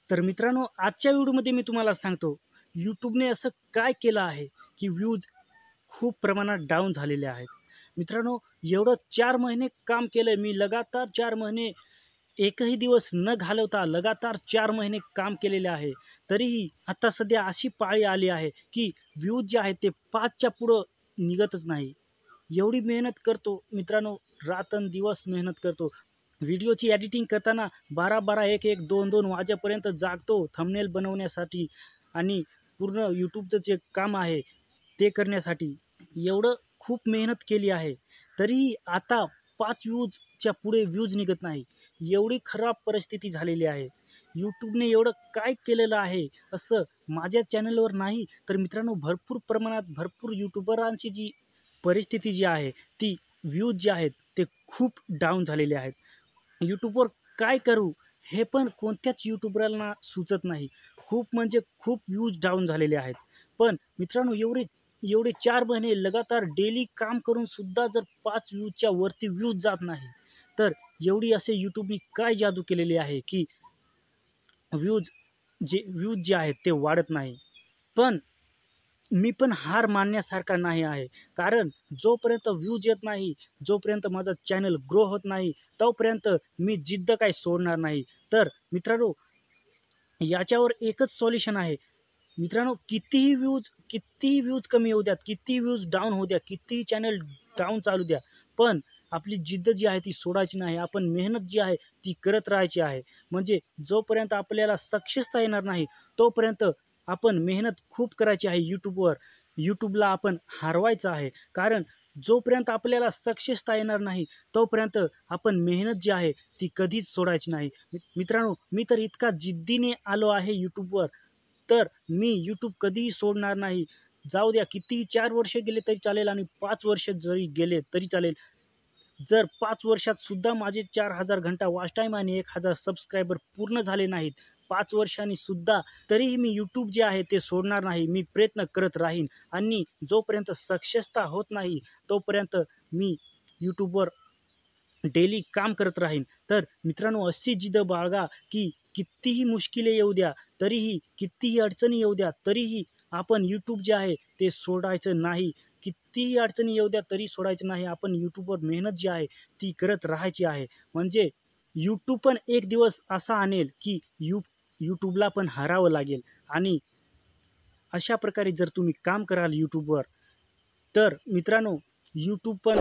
तर मित्रांनो, आजच्या व्हिडिओमध्ये मी तुम्हाला सांगतो, YouTubeने असं काय केलं आहे, की व्ह्यूज खूप प्रमाणात डाऊन झालेले आहेत. मित्रांनो, एवढं 4 महिने काम केलंय मी लगातार 4 महिने एकही दिवस न घालवता लगातार 4 महिने काम केलेले आहे. तरीही आता सध्या अशी पाळी आली आहे, की व्ह्यूज जे आहेत ते 5च्या पुढं निघतच नाही. एवढी मेहनत करतो मित्रांनो, रात्रंदिवस मेहनत करतो. व्हिडिओची एडिटिंग करताना 12-12, 1-1, 2-2 वाजेपर्यंत जागतो थंबनेल बनवण्यासाठी आणि पूर्ण YouTubeचं जे काम आहे ते करण्यासाठी. एवढं खूप मेहनत केली आहे. तरीही आता 5 व्ह्यूजच्या पुढे व्ह्यूज निघत नाही. एवढी खराब परिस्थिती झालेली आहे. YouTubeने एवढं काय केलेलं आहे असं माझ्या चॅनलवर नाही, तर मित्रांनो भरपूर प्रमाणात भरपूर यूट्यूबरांची जी परिस्थिती जी आहे, ती व्ह्यूज जे आहेत ते खूप डाऊन झालेले आहेत. YouTubeवर काय करू हे पण कोणत्याच यूट्यूबरला सुचत नाही. खूप म्हणजे खूप व्ह्यूज डाऊन झालेले आहेत. पण मित्रांनो एवढे एवढे 4 महिने लगातार डेली काम करून सुद्धा जर 5 व्ह्यूजच्या वरती व्ह्यूज जात नाही, तर एवढी असे YouTubeनी काय जादू केलेली आहे, की व्ह्यूज जे आहेत ते वाढत नाही. पण मी पण हार मानण्यासारखा नाही आहे. कारण जोपर्यंत व्ह्यूज येत नाही, जोपर्यंत माझं चॅनल ग्रो होत नाही, तोपर्यंत मी जिद्द काही सोडणार नाही. तर मित्रांनो, याच्यावर एकच सोल्युशन आहे. मित्रांनो, कितीही व्ह्यूज कमी येऊ द्यात, कितीही व्ह्यूज डाउन होऊ द्या, कितीही चॅनल डाउन चालू द्या. पण आपली जिद्द जी आहे ती सोडायची नाही. आपण मेहनत जी आहे ती करत राहायची आहे. म्हणजे जोपर्यंत आपल्याला सक्सेसता येणार नाही, तोपर्यंत आपण मेहनत खूप करायची आहे YouTubeवर. YouTubeला आपण हरवायचं आहे. कारण जोपर्यंत आपल्याला सक्सेसता येणार नाही, तोपर्यंत आपण मेहनत जी आहे ती कधीच सोडायची नाही. मित्रांनो, मी तर इतका जिद्दीने आलो आहे YouTubeवर, तर मी YouTube कधीही सोडणार नाही. जाऊ द्या कितीही 4 वर्ष गेले तरी चालेल आणि 5 वर्ष जरी गेले तरी चालेल. जर 5 वर्षात सुद्धा माझे 4,000 घंटा वॉच टाईम आणि 1,000 सबस्क्रायबर पूर्ण झाले नाहीत, 5 वर्षांनी सुद्धा, तरीही मी YouTube जे आहे ते सोडणार नाही. मी प्रयत्न करत राहीन आणि जोपर्यंत सक्सेसता होत नाही, तोपर्यंत मी YouTubeवर डेली काम करत राहीन. तर मित्रांनो अशी जिद्द बाळगा, की कितीही मुश्किले येऊ द्या, तरीही कितीही अडचणी येऊ द्या, तरीही आपण YouTube जे आहे ते सोडायचं नाही. कितीही अडचणी येऊ द्या तरी सोडायचं नाही. आपण YouTubeवर मेहनत जी आहे ती करत राहायची आहे. म्हणजे YouTube पण एक दिवस असा आणेल, की YouTubeला पण हरावं लागेल आणि अशा प्रकारे जर तुम्ही काम कराल YouTubeवर, तर मित्रांनो YouTube पण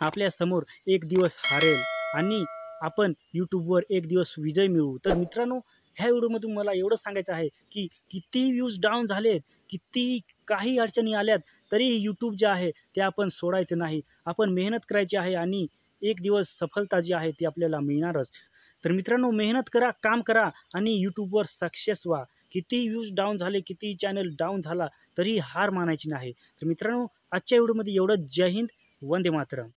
आपल्यासमोर एक दिवस हारेल आणि आपण YouTubeवर एक दिवस विजय मिळवू. तर मित्रांनो, ह्या व्हिडिओमधून मला एवढं सांगायचं आहे, की कितीही व्ह्यूज डाउन झालेत, कितीही काही अडचणी आल्यात, तरीही YouTube जे आहे ते आपण सोडायचं नाही. आपण मेहनत करायची आहे आणि एक दिवस सफलता जी आहे ती आपल्याला मिळणारच. तर मित्रांनो, मेहनत करा, काम करा आणि YouTubeवर सक्सेस व्हा. कितीही व्ह्यूज डाउन झाले, कितीही चॅनल डाउन झाला, तरीही हार मानायची नाही. तर मित्रांनो, आजच्या व्हिडिओमध्ये एवढंच. जय हिंद, वंदे मातरम.